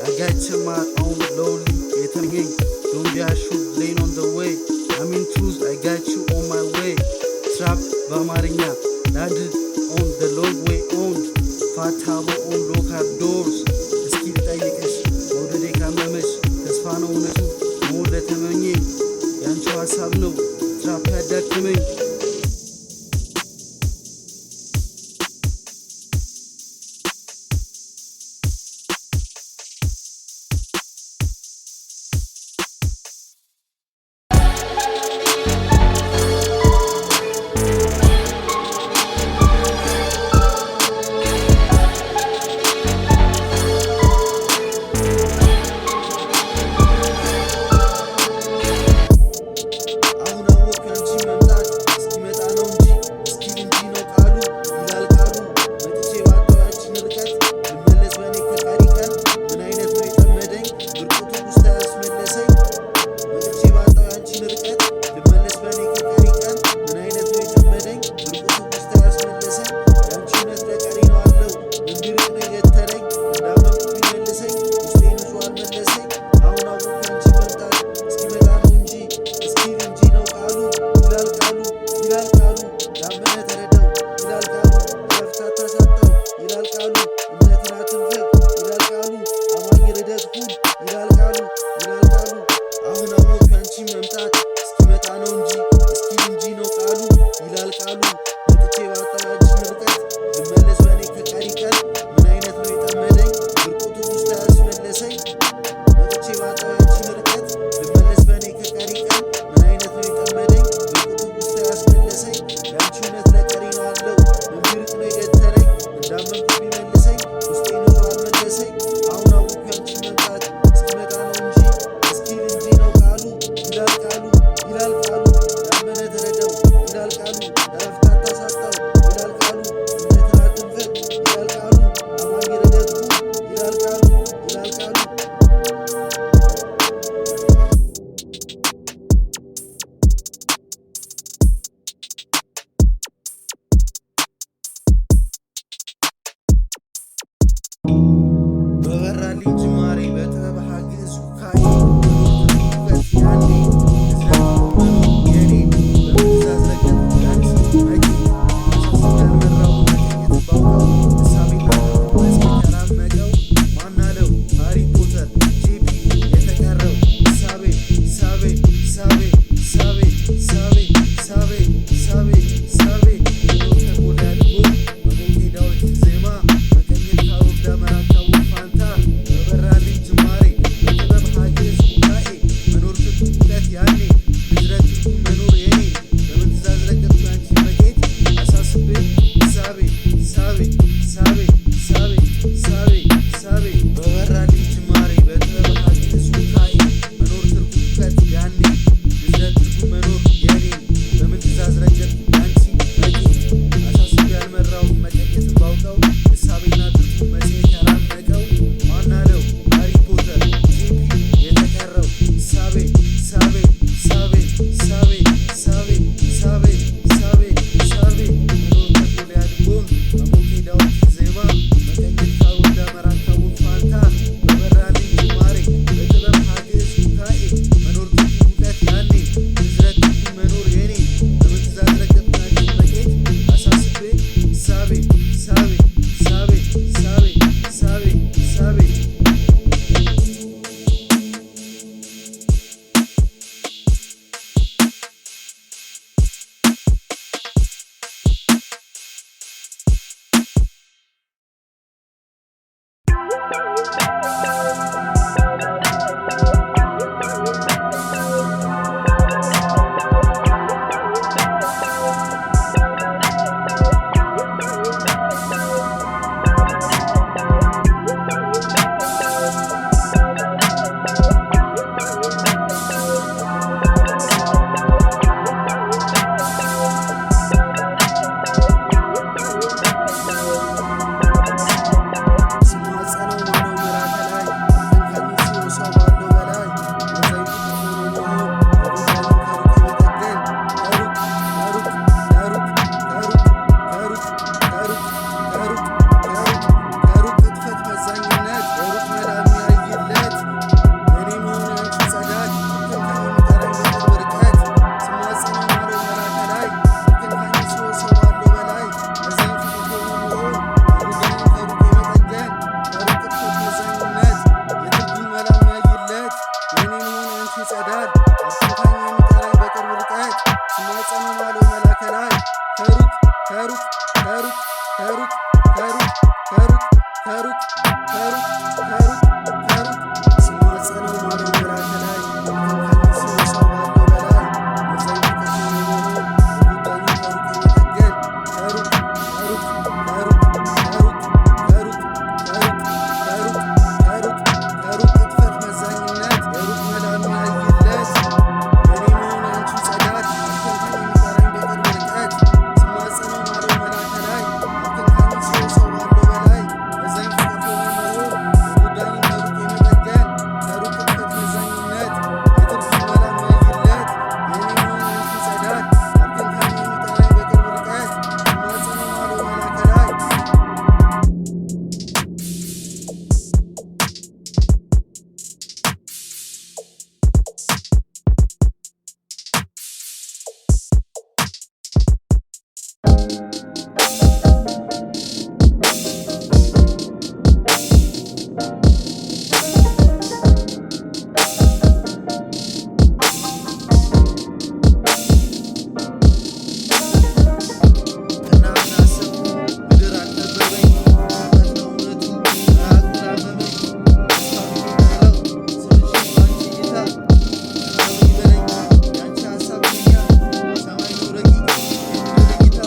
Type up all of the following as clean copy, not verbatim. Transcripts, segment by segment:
I got to my own lowly, don't be a shoot lane on the way. በአማርኛ ላንድድ ኦን ደ ሎንግ ዌይ ኦን ፋታቦ ኦን ሎካል ዶርስ። እስኪ ልጠይቅሽ መውደዴ ካመመሽ ተስፋ ነው እውነቱ መሆን ለተመኘኝ ያንቺው ሀሳብ ነው ትራፕ ያዳክመኝ። አትንካኝ የሚጠራኝ በቅርብ ርቀት ስማጸነው ማለው መላከ ላይ ከሩቅ ከሩቅ ከሩቅ ከሩቅ ከሩቅ ከሩቅ ከሩቅ ከሩቅ ከሩቅ ከሩቅ ስማጸነው ማለው መላከ ላይ ከሚስበው ሰው ባለው በላይ መዛኝ ተከትሎ መሆን ጉዳዩ ከሩቅ የሚጠገን ከሩቅ ከሩቅ ከሩቅ ከሩቅ ከሩቅ ከሩቅ ከሩቅ ከሩቅ ከሩቅ ቅጥፈት መዛኝነት የሩቅ መላም ያይለት የኔ መሆን ያንቺ ጸዳት አትንካኝ የሚጠራኝ በቅርብ ርቀት ስማጸነው ማለው መላከ ላይ አትንካኝ ሲለው ሰው ባለው በላይ መዛኝ ተከትሎ መሆን ጉዳዩ ከሩቅ የሚጠገን ከሩቅ ቅጥፈት መዛኝነት የጥርሱ መላም ያይለት የኔ መሆን ያንቺ ጸዳት አትንካኝ የሚጠራኝ በቅርብ ርቀት ስማጸነው ማለው መላከ ላይ እናምን አሰብኩ ምድር አልጠበበኝ እውነት ነው እውነቱ አያቁን አመመኝ ተስፋ ብዬ ጠራው ስምሽን ባንቺ እይታ እናምን ይበለኝ ያንቺ ሀሳብ የኛ ሰማይ ነው ረቂቅ የምድር እይታ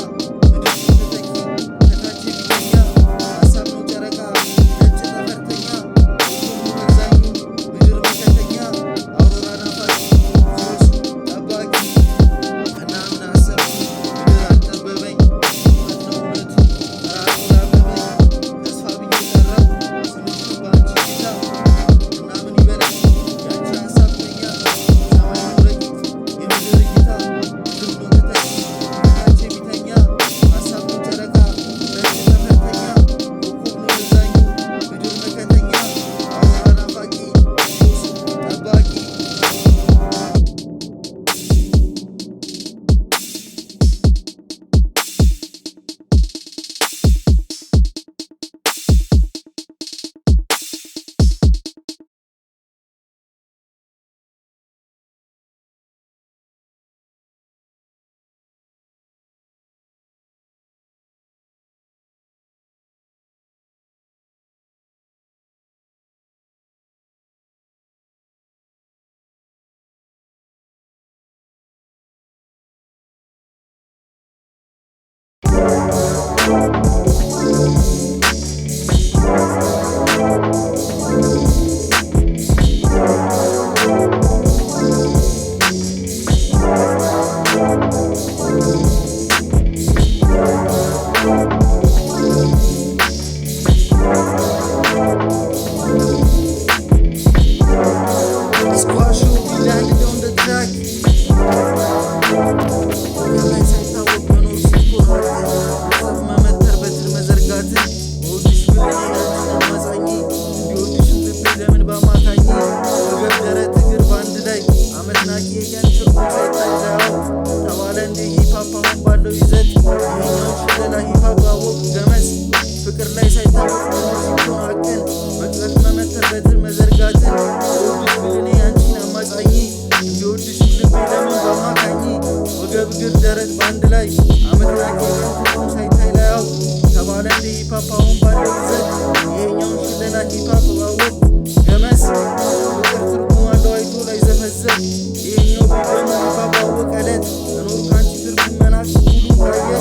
ምድር ተተኪ ከታች የሚተኛ ሀሳብ ነው ጨረቃ ነጭ ጠፈርተኛ ኮከብ ነው መዛኙ ምድር መከተኛ አውሮራ ናፋቂ ዜውስ ጠባቂ እናምን አሰብኩ ምድር አልጠበበኝ እውነት ነው እውነቱ አያቁን አመመኝ ተስፋ ብዬ ጠራው ስምሽን ባንቺ እይታ እናምን ይበለኝ ያንቺ ሀሳብ ከኛ ሰማይ ነው ረቂቅ የምድር እይታ ምድር ነው ተተኪ ከታች የሚተኛ ሀሳብ ነው ጨረቃ ነጭ ጠፈርተኛ ኮከብ ነው መዛኙ ምድር መከተኛ አውሮራ ናፋቂ ዜውስ ጠባቂ Squash will be landed on the track. ከላይ ሳይታወቅ መኖር ሲኮራረጥ መጽሐፍ መመተር በትር መዘርጋትን በወድሽ ብለኔ ያንቺን አማጻኝ እንዲወድሽም ልቤ ለምን ባማካኝ ወገብ ደረት እግር በአንድ ላይ አመት ናቂ የቀን ትርጉም ሳይታይ ላያው ተባለ እንደ ሂፓፕ አሁን ባለው ይዘት ይሄኛውን ሽለላ ሂፓፕ አወቁ ገመስ ፍቅር ላይ ሳይታወቅ መኖር ሲኮራቅን መቅዘፍ መመተር በትር መዘርጋትን በወድሽ ብለኔ ያንቺን አማጻኝ እንዲወድሽም ልቤ ለምን ባማካኝ ወገብ እግር ደረት በአንድ ላይ አመት ናቂ የቀን ትርጉም ሳይታይ ላያው ተባለ እንደ ሂፓፕ አሁን ባለው ይዘት ይሄኛውን ሽለላ ሂፓፕ ባወቁ ገመስ ፍቅር ትርጉም አለው አይቶ ላይ ዘፈዘፍ ይሄኛው ቤት ደግሞ ሂፓፕ አወቀ ዕለት መኖር ካንቺ ትርጉም መናቅ ሁሉ ታየ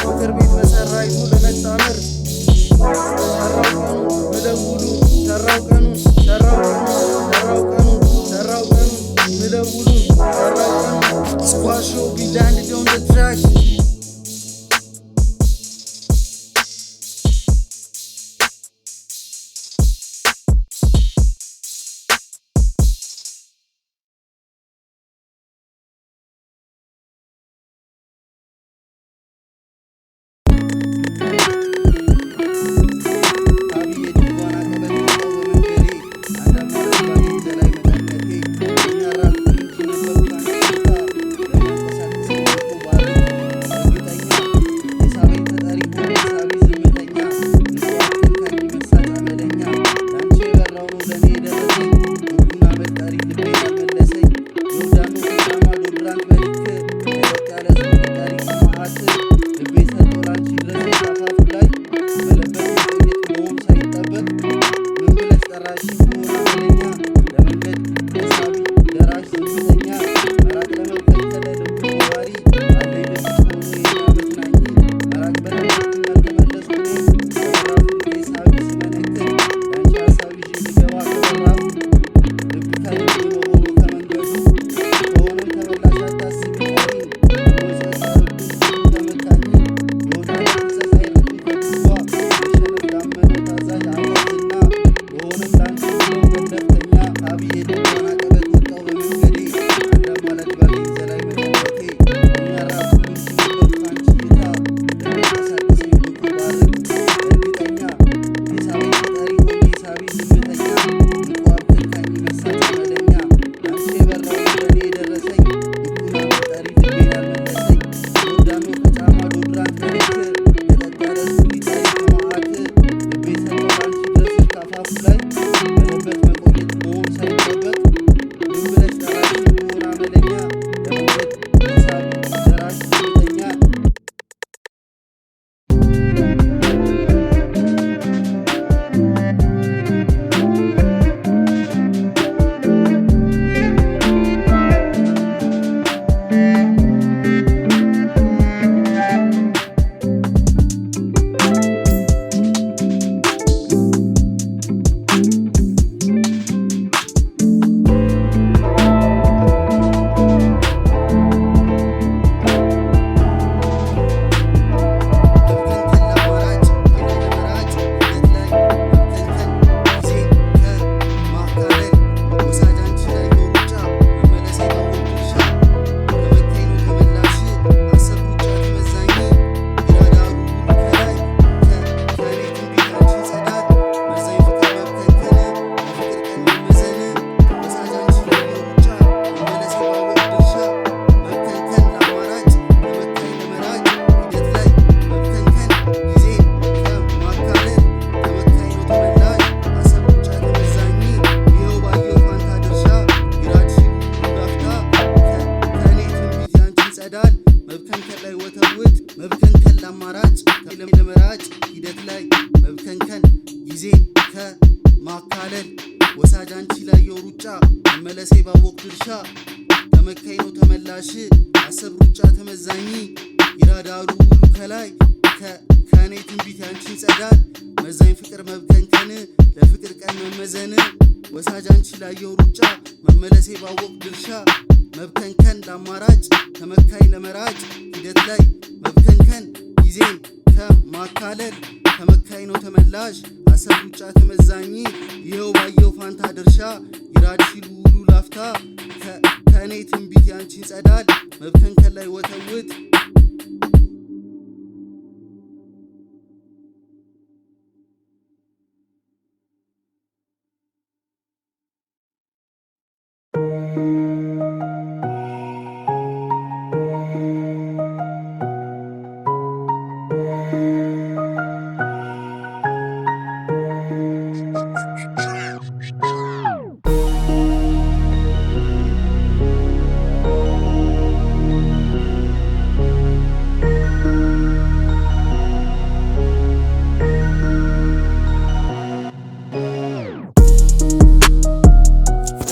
ፍቅር ቤት በሰራ አይቶ ለመጣመር ሰራው ቀኑ ምደውሉ ሰራው ቀኑ ሰራው ቀኑ ሰራው ቀኑ ሰራው ቀኑ ምደውሉ ሰራው ቀኑ Squash will be landed on the track. ላይ መመለቴ እኛራሱ ምንችልበት ካንቺ እይታ ለመንቀሳቀሰኝ ብትባርክ እርግጠኛ የሳቤ ተጠሪ ሆኜ ሳቤ ዝምተኛ ልቋም ከልካኝ መሳት መለኛ አንቺ የበራው ለእኔ የደረሰኝ ልቡና መጠሪ ልቤን ያልመለሰኝ ዮርዳኖ ከጫማ ዶድራንት ለልክ የተጋረሱ ሊጠሪ ከመዓት ልቤ ሰጠው አንቺ ድረስሽ ካፋፉ ላይ በለበት መቆየት መሆን ሳይጠበቅ ምን ብለሽ ጠራሽ ብሆን አመለኛ ለመውደድ መሳብ ደራሽ ዝምተኛ መብከንከን ላይ ወተውት መብከንከን ለአማራጭ ለመራጭ ሂደት ላይ መብከንከን ጊዜን ከማካለል ወሳጅ አንቺ ላይ የሩጫ መመለሴ ባወቅ ድርሻ ተመካኝ ነው ተመላሽ አሰብ ሩጫ ተመዛኝ ይራዳሩ ሁሉ ከላይ ከኔ ትንቢት ያንቺን ጸዳል መዛኝ ፍቅር መብከንከን ለፍቅር ቀን መመዘን ወሳጅ አንቺ ላይ የሩጫ መመለሴ ባወቅ ድርሻ መብከንከን ለአማራጭ ተመካኝ ለመራጭ ሂደት ላይ መብከንከን ጊዜን ከማካለል ተመካኝ ነው ተመላሽ አሰብ ሩጫ ተመዛኝ ይኸው ባየው ፋንታ ድርሻ ይራድ ሲሉ ሁሉ ላፍታ ከእኔ ትንቢት ያንቺን ጸዳል መብከንከን ላይ ወተውት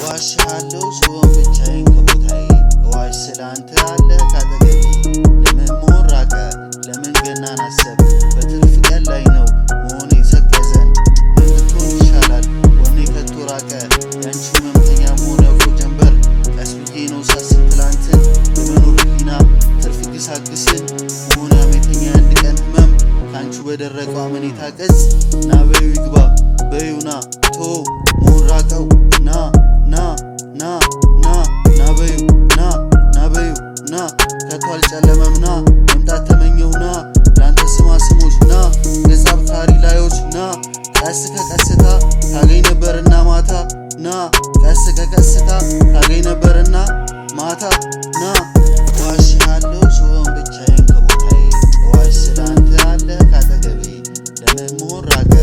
ዋሽሃለው ስሆን ብቻዬን ከቦታዬ እዋሽ ስላንተ አለ ካጠገቤ ለምን መሆን ራቀ ለምን ገናን አሰብ በትርፍ ቀን ላይ ነው መሆኔ ሰቀዘን ምን ብትሆን ይሻላል ወኔ ከቶ ራቀ ያንቺ መምተኛ መሆን ያውቆ ጀንበር ቀስ ብዬ ነው ሳስብ ትላንትን የመኖር ህሊና ትርፍ ግሳግስን መሆን ያሜተኛ አንድ ቀን ህመም ካንቺ በደረቀው አመኔታ ቀጽ ና በዩ ይግባ በዩና ቶ መሆን ራቀው ና በዩ ና ከቶ አልጨለመም ና መምጣት ተመኘው ና ላንተ ስማ ስሞች ና ገጸ አብካሪ ላዮች ና ቀስ ከቀስታ ታገኝ ነበርና ማታ ና ቀስ ከቀስታ ታገኝ ነበርና ማታ ና ዋሽሃለው ስሆን ብቻዬን ከቦታዬ እዋሽ ስላንተ አለ ካጠገቤ ለምን መሆን ራቀ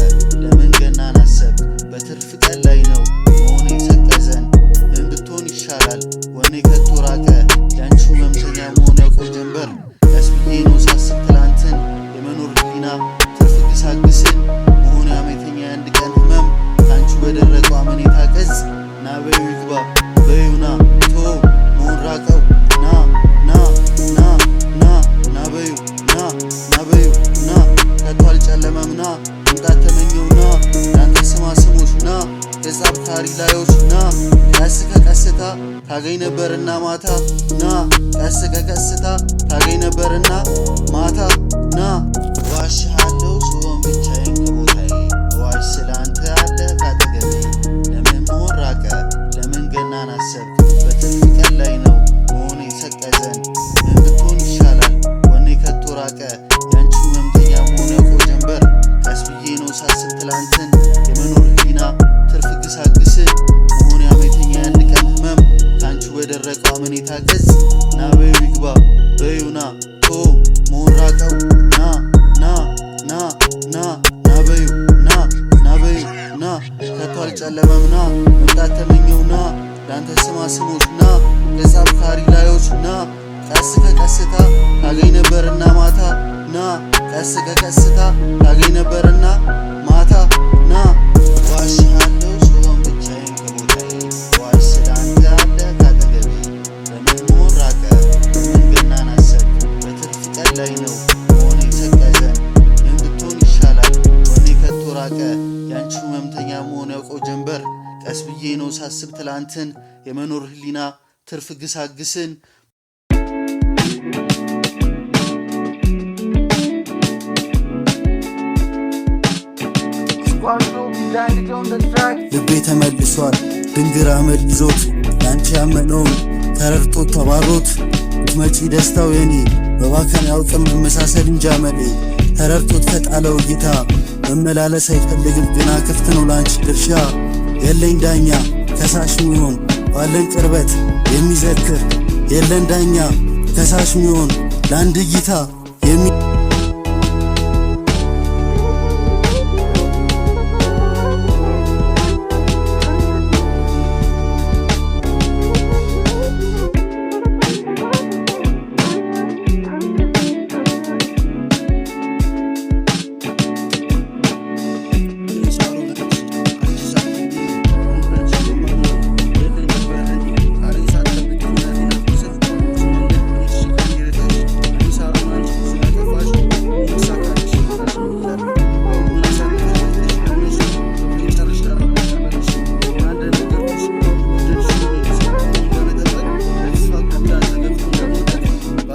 ለምን ገናን አሰብ በትርፍ ቀን ላይ ነው መሆኔ ሰቀዘን ምን ብትሆን ይሻላል ወኔ ከቶ ራቀ ያንቺ መምተኛ መሆን ያውቆ ጀንበር ቀስ ብዬ ነው ሳስብ ትላንትን የመኖር ህሊና ትርፍ ግሳግስን መሆን ያሜተኛ የአንድ ቀን ህመም ካንቺ በደረቀው አመኔታ ቀጽ ና በዩ ይግባ በዩና ቶ መሆን ራቀው ና በዩ ና ከቶ አልጨለመም ና መምጣት ተመኘው ና ላንተ ስማ ስሞች ና ገጸ አብካሪ ላዮች ና ቀስ ከቀስታ ታገኝ ነበርና ማታ ና ቀስ ከቀስታ ታገኝ ነበርና ማታ ና ዋሽሃለው ስሆን ብቻዬን ከቦታዬ እዋሽ ስላንተ አለ ካጠገቤ ለምን መሆን ራቀ ለምን ገናን አሰብ በትርፍ ቀን ላይ ነው መሆኔ ሰቀዘ ገጽ ና በዩ ይግባ በዩ ና ቶ መሆን ራቀው ና ና ና ና ና በዩ ና በዩ ና ከቶ አልጨለመም ና መምጣት ተመኘው ና ላንተ ስማ ስሞች ና ገጸ አፍቃሪ ላዮች ና ቀስ ከቀስታ ታገኝ ነበርና ማታ ና ቀስ ከቀስታ ታገኝ ነበርና ማታ ና ዋሽሃለው ስሆን ብቻዬን ከቦታዬ ዋሽ ስላንተ አለ ካጠገቤ ለምን መሆን ራቀ መንገድናን አሰብ በትርፍ ቀን ላይ ነው መሆን የሰቀዘን ምን ብትሆን ይሻላል ወኔ ከቶ ራቀ ያንቺው መምተኛ መሆን ያውቀው ጀንበር ቀስ ብዬ ነው ሳስብ ትላንትን የመኖር ህሊና ትርፍ ግሳግስን ልቤ ተመልሷል ድንግር አመድ ይዞት ላንቺ ያመነውን ተረድቶት ተባሮት መጪ ደስታው የኔ በባከን ያውቅም መመሳሰል እንጂ አመሌ ተረድቶት ከጣለው እይታ መመላለስ አይፈልግም ግና ክፍት ነው ላንቺ ድርሻ የለኝ ዳኛ ከሳሽ ሚሆን ባለን ቅርበት የሚዘክር የለን ዳኛ ከሳሽ ሚሆን ለአንድ እይታ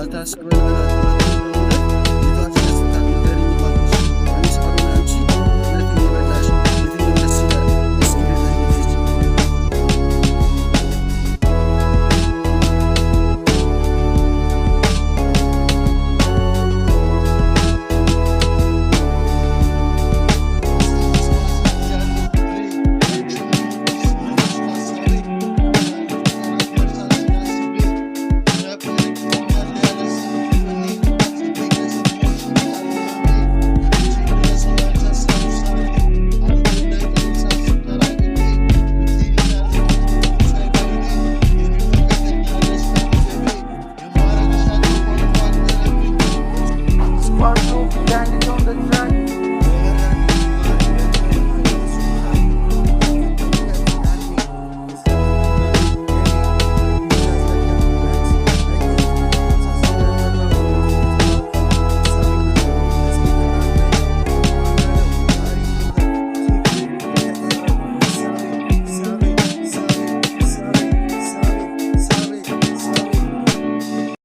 That's